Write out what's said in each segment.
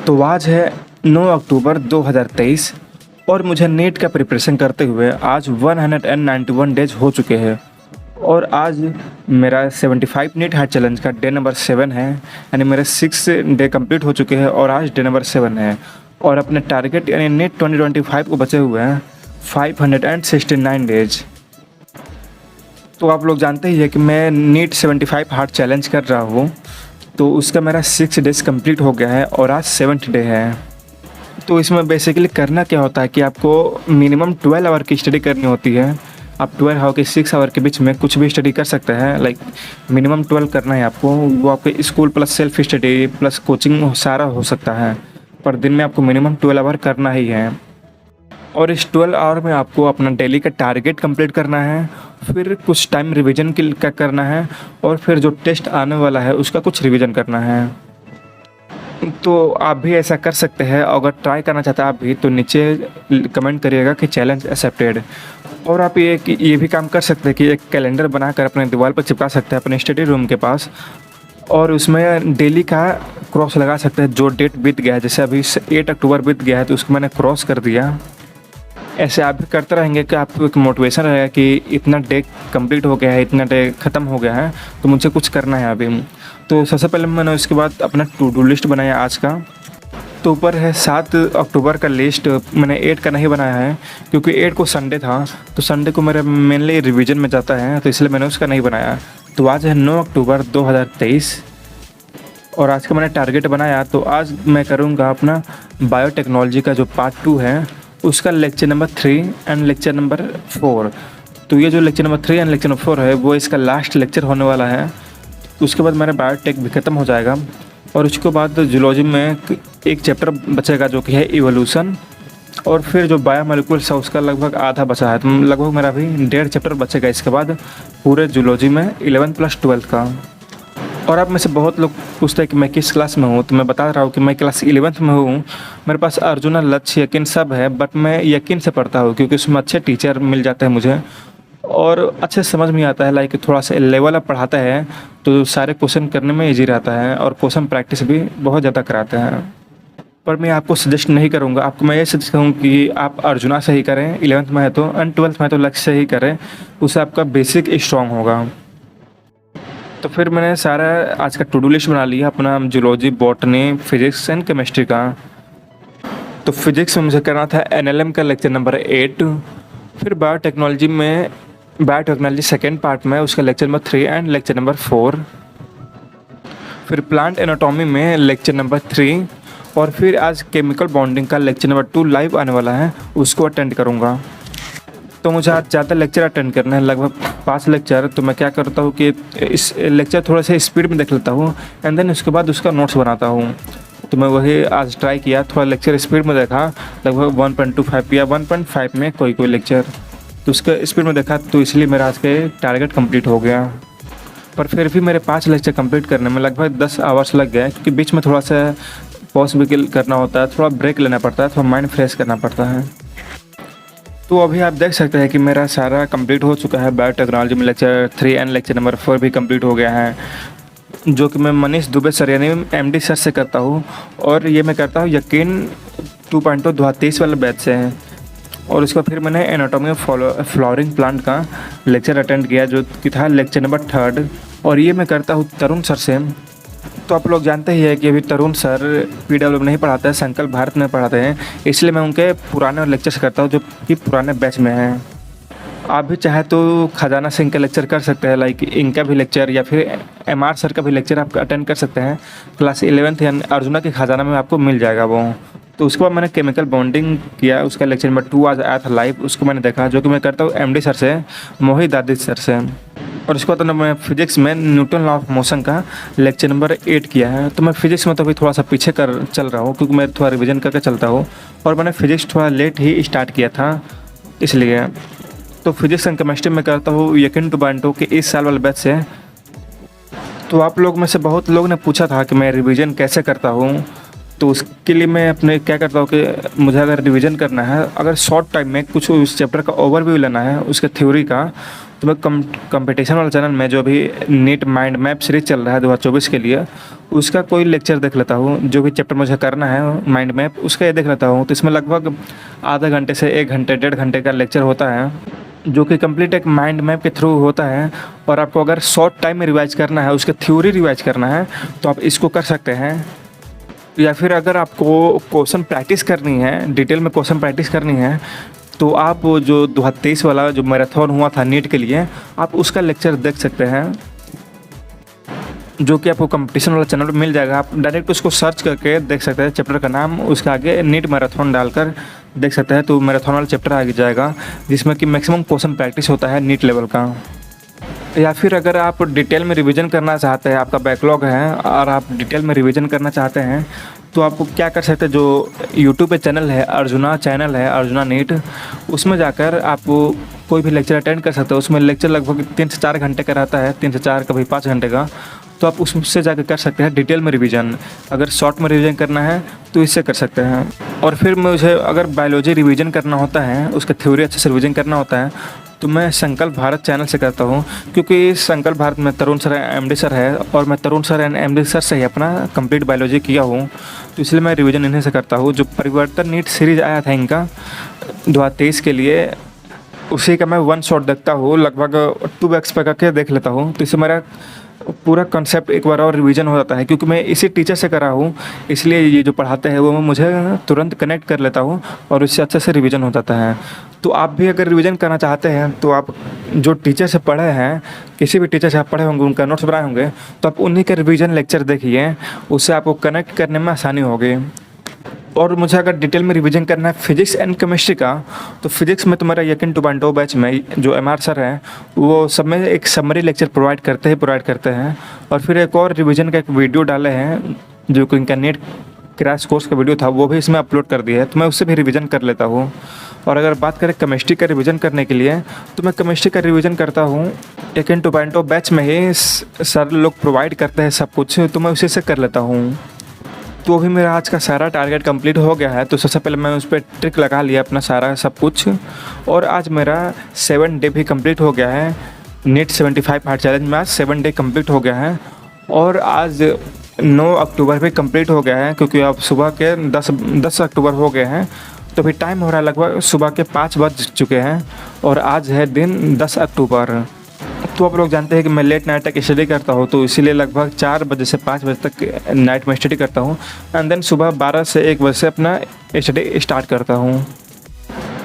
तो आज है 9 अक्टूबर 2023 और मुझे नीट का प्रिपरेशन करते हुए आज 191 डेज हो चुके हैं और आज मेरा 75 नीट हार्ड चैलेंज का डे नंबर 7 है, यानी मेरे 6 डे कंप्लीट हो चुके हैं और आज डे नंबर 7 है और अपने टारगेट यानी नीट 2025 को बचे हुए हैं 569 डेज। तो आप लोग जानते ही है कि मैं नीट 75 हार्ड चैलेंज कर रहा हूँ, तो उसका मेरा 6 डेज कंप्लीट हो गया है और आज 7th डे है। तो इसमें बेसिकली करना क्या होता है कि आपको मिनिमम 12 आवर की स्टडी करनी होती है। आप 12 आवर के 6 आवर के बीच में कुछ भी स्टडी कर सकते हैं, लाइक मिनिमम 12 करना है आपको। वो आपके school plus self study plus coaching सारा हो सकता है, पर दिन में आपको मिनिमम 12 आवर करना ही है। और इस 12 आवर में आपको अपना डेली का टारगेट कंप्लीट करना है, फिर कुछ टाइम रिवीजन का करना है और फिर जो टेस्ट आने वाला है उसका कुछ रिवीजन करना है। तो आप भी ऐसा कर सकते हैं। अगर ट्राई करना चाहते हैं आप भी, तो नीचे कमेंट करिएगा कि चैलेंज एक्सेप्टेड। और आप ये भी काम कर सकते हैं कि एक कैलेंडर बनाकर अपने दीवार पर चिपका सकते हैं अपने स्टडी रूम के पास, और उसमें डेली का क्रॉस लगा सकते हैं जो डेट बीत गया है। जैसे अभी 8 अक्टूबर बीत गया है तो उसको मैंने क्रॉस कर दिया। ऐसे आप भी करते रहेंगे कि आपको एक मोटिवेशन रहेगा कि इतना डे कंप्लीट हो गया है, इतना डे ख़त्म हो गया है, तो मुझे कुछ करना है अभी। तो सबसे पहले मैंने उसके बाद अपना टू डू लिस्ट बनाया आज का। तो ऊपर है 7 अक्टूबर का लिस्ट। मैंने 8 का नहीं बनाया है क्योंकि 8 को संडे था, तो संडे को मेरा मेनली रिवीजन में जाता है, तो इसलिए मैंने उसका नहीं बनाया। तो आज है 9 अक्टूबर 2023 और आज का मैंने टारगेट बनाया। तो आज मैं करूँगा अपना बायोटेक्नोलॉजी का जो पार्ट 2 है उसका lecture number 3 and lecture number 4। तो ये जो lecture number 3 and lecture number 4 है वो इसका लास्ट लेक्चर होने वाला है। उसके बाद मेरा बायोटेक भी ख़त्म हो जाएगा और उसके बाद जूलॉजी में एक चैप्टर बचेगा जो कि है इवोल्यूशन, और फिर जो बायोमोलिक्यूल्स है उसका लगभग आधा बचा है। तो लगभग मेरा भी 1.5 चैप्टर बचेगा इसके बाद पूरे जूलॉजी में 11th प्लस 12th का। और आप में से बहुत लोग पूछते हैं कि मैं किस क्लास में हूँ, तो मैं बता रहा हूँ कि मैं क्लास 11th में हूँ। मेरे पास अर्जुना, लक्ष्य, यकीन सब है, बट मैं यकीन से पढ़ता हूँ क्योंकि उसमें अच्छे टीचर मिल जाते हैं मुझे और अच्छे समझ में आता है। लाइक थोड़ा सा लेवल अप पढ़ाता है तो सारे क्वेश्चन करने में ईजी रहता है और क्वेश्चन प्रैक्टिस भी बहुत ज़्यादा कराते हैं। पर मैं आपको सजेस्ट नहीं करूँगा, आपको मैं ये सजेस्ट करूँ कि आप अर्जुना से ही करें 11th में है तो, एंड 12th में है तो लक्ष्य से ही करें, उससे आपका बेसिक स्ट्रॉन्ग होगा। तो फिर मैंने सारा आज का टू डू लिस्ट बना लिया अपना zoology, botany, physics and chemistry का। तो फिजिक्स में मुझे करना था एनएलएम का लेक्चर नंबर 8, फिर बायोटेक्नोलॉजी सेकेंड पार्ट में उसका lecture number 3 and lecture number 4, फिर प्लांट एनाटॉमी में लेक्चर नंबर 3, और फिर आज केमिकल बॉन्डिंग का लेक्चर नंबर 2 लाइव आने वाला है, उसको अटेंड करूँगा। तो मुझे आज ज़्यादा लेक्चर अटेंड करना है, लगभग 5 लेक्चर। तो मैं क्या करता हूँ कि इस लेक्चर थोड़ा सा स्पीड में देख लेता हूँ एंड देन उसके बाद उसका नोट्स बनाता हूँ। तो मैं वही आज ट्राई किया, थोड़ा लेक्चर स्पीड में देखा, लगभग 1.25 या 1.5 में कोई लेक्चर, तो उसका स्पीड में देखा, तो इसलिए मेरा आज के टारगेट कंप्लीट हो गया। पर फिर भी मेरे 5 लेक्चर कंप्लीट करने में लगभग 10 आवर्स लग गए क्योंकि बीच में थोड़ा सा पॉज भी करना होता है, थोड़ा ब्रेक लेना पड़ता है, थोड़ा माइंड फ्रेश करना पड़ता है। तो अभी आप देख सकते हैं कि मेरा सारा कंप्लीट हो चुका है। बायोटेक्नोलॉजी में लेक्चर 3 एंड लेक्चर नंबर 4 भी कंप्लीट हो गया है, जो कि मैं मनीष दुबे सर यानी एमडी सर से करता हूँ, और ये मैं करता हूँ यकीन 2.0 2023 वाले बैच से है। और उसका फिर मैंने एनाटॉमी ऑफ फ्लावरिंग प्लांट का लेक्चर अटेंड किया जो कि था लेक्चर नंबर 3, और ये मैं करता हूँ तरुण सर से। तो आप लोग जानते ही है कि अभी तरुण सर PW में नहीं पढ़ाते हैं, संकल्प भारत में पढ़ाते हैं, इसलिए मैं उनके पुराने लेक्चर्स करता हूँ जो कि पुराने बैच में हैं। आप भी चाहे तो खजाना सिंह का लेक्चर कर सकते हैं, लाइक इनका भी लेक्चर या फिर MR सर का भी लेक्चर आप अटेंड कर सकते हैं। क्लास 11th यानी अर्जुना के खजाना में आपको मिल जाएगा वो। तो उसके बाद मैंने केमिकल बॉन्डिंग किया, उसका लेक्चर नंबर 2 आज आया था लाइव, उसको मैंने देखा, जो कि मैं करता हूँ MD सर से, मोहित आदित्य सर से। और उसके बाद मैं फिजिक्स में न्यूटन लॉ ऑफ मोशन का लेक्चर नंबर 8 किया है। तो मैं फिजिक्स में तो अभी थोड़ा सा पीछे चल रहा हूँ क्योंकि मैं थोड़ा रिवीजन करके चलता हूँ, और मैंने फिजिक्स थोड़ा लेट ही स्टार्ट किया था इसलिए। तो फिजिक्स एंड केमिस्ट्री में करता हूँ यकीन 2.2 के इस साल वाले बैच से। तो आप लोग में से बहुत लोग ने पूछा था कि मैं रिवीजन कैसे करता हूँ, तो उसके लिए मैं अपने क्या करता हूँ कि मुझे अगर रिवीजन करना है, अगर शॉर्ट टाइम में कुछ उस चैप्टर का ओवरव्यू लेना है उसके थ्योरी का, तो मैं कंपटीशन वाला चैनल में जो अभी नीट माइंड मैप सीरीज चल रहा है 2024 के लिए, उसका कोई लेक्चर देख लेता हूँ। जो भी चैप्टर मुझे करना है माइंड मैप, उसका ये देख लेता हूँ। तो इसमें लगभग आधा घंटे से 1 घंटे 1.5 घंटे का लेक्चर होता है, जो कि कंप्लीट एक माइंड मैप के थ्रू होता है। और आपको अगर शॉर्ट टाइम में रिवाइज करना है, उसका थ्योरी रिवाइज करना है, तो आप इसको कर सकते हैं। या फिर अगर आपको क्वेश्चन प्रैक्टिस करनी है, डिटेल में क्वेश्चन प्रैक्टिस करनी है, तो आप वो जो 2023 वाला जो मैराथन हुआ था नीट के लिए, आप उसका लेक्चर देख सकते हैं, जो कि आपको कंपटीशन वाला चैनल पर मिल जाएगा। आप डायरेक्ट उसको सर्च करके देख सकते हैं, चैप्टर का नाम उसके आगे नीट मैराथन डालकर देख सकते हैं, तो मैराथन वाला चैप्टर आगे जाएगा, जिसमें कि मैक्सिमम क्वेश्चन प्रैक्टिस होता है नीट लेवल का। या फिर अगर आप डिटेल में रिवीजन करना चाहते हैं, आपका बैकलॉग है और आप डिटेल में रिवीजन करना चाहते हैं, तो आपको क्या कर सकते हैं, जो यूट्यूब पे चैनल है अर्जुना नीट, उसमें जाकर आप कोई भी लेक्चर अटेंड कर सकते हो। उसमें लेक्चर लगभग 3 से 4 घंटे का रहता है, 3 से 4 कभी 5 घंटे का। तो आप उससे जाकर कर सकते हैं डिटेल में रिवीजन। अगर शॉर्ट में रिवीजन करना है तो इससे कर सकते हैं। और फिर मुझे अगर बायोलॉजी रिवीजन करना होता है, उसका थ्योरी अच्छे से रिवीजन करना होता है, तो मैं संकल्प भारत चैनल से करता हूँ, क्योंकि संकल्प भारत में तरुण सर एमडी सर है, और मैं तरुण सर एंड एमडी सर से ही अपना कंप्लीट बायोलॉजी किया हूँ, तो इसलिए मैं रिवीजन इन्हीं से करता हूँ। जो परिवर्तन नीट सीरीज आया था इनका 2023 के लिए, उसी का मैं 1 शॉट देखता हूँ, लगभग 2x पे करके देख लेता हूँ। तो इससे मेरा पूरा कंसेप्ट एक बार और रिवीजन हो जाता है, क्योंकि मैं इसी टीचर से करा हूँ, इसलिए ये जो पढ़ाते हैं वो मैं मुझे तुरंत कनेक्ट कर लेता हूँ और उससे अच्छे से रिवीजन हो जाता है। तो आप भी अगर रिवीजन करना चाहते हैं, तो आप जो टीचर से पढ़े हैं, किसी भी टीचर से आप पढ़े होंगे, उनका नोट्स बनाए होंगे, तो आप उन्हीं के रिवीजन लेक्चर देखिए, उससे आपको कनेक्ट करने में आसानी होगी। और मुझे अगर डिटेल में रिवीजन करना है फिजिक्स एंड केमिस्ट्री का, तो फिजिक्स में तो मेरा यकीन 2.0 बैच में जो एमआर सर हैं, वो सब में एक समरी लेक्चर प्रोवाइड करते हैं। और फिर एक और रिवीजन का एक वीडियो डाले हैं, जो कि इनका नेट क्रैश कोर्स का वीडियो था, वो भी इसमें अपलोड कर दिया है, तो मैं उससे भी रिवीजन कर लेता हूँ। और अगर बात करें केमिस्ट्री का रिवीजन करने के लिए, तो मैं केमिस्ट्री का रिवीजन करता हूँ यकीन 2.0 बैच में ही सर लोग प्रोवाइड करते हैं सब कुछ, तो मैं उसी से कर लेता हूँ। तो अभी मेरा आज का सारा टारगेट कंप्लीट हो गया है। तो सबसे पहले मैं उस पर ट्रिक लगा लिया अपना सारा सब कुछ, और आज मेरा 7 डे भी कंप्लीट हो गया है। नीट 75 हार्ड चैलेंज में आज 7 डे कंप्लीट हो गया है, और आज 9 अक्टूबर भी कंप्लीट हो गया है, क्योंकि अब सुबह के 10 अक्टूबर हो गए हैं। तो अभी टाइम हो रहा है लगभग सुबह के 5 बज चुके हैं, और आज है दिन 10 अक्टूबर। तो आप लोग जानते हैं कि मैं लेट नाइट तक स्टडी करता हूँ, तो इसीलिए लगभग 4 बजे से 5 बजे तक नाइट में स्टडी करता हूँ, एंड देन सुबह 12 से 1 बजे से अपना स्टडी स्टार्ट करता हूँ।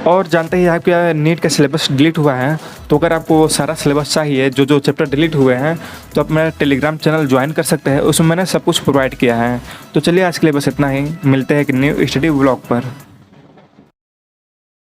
और जानते ही आप क्या नीट का सिलेबस डिलीट हुआ है, तो अगर आपको सारा सिलेबस चाहिए, जो चैप्टर डिलीट हुए हैं, तो आप मेरा टेलीग्राम चैनल ज्वाइन कर सकते हैं, उसमें मैंने सब कुछ प्रोवाइड किया है। तो चलिए आज के लिए बस इतना ही, मिलते हैं एक न्यू स्टडी व्लॉग पर।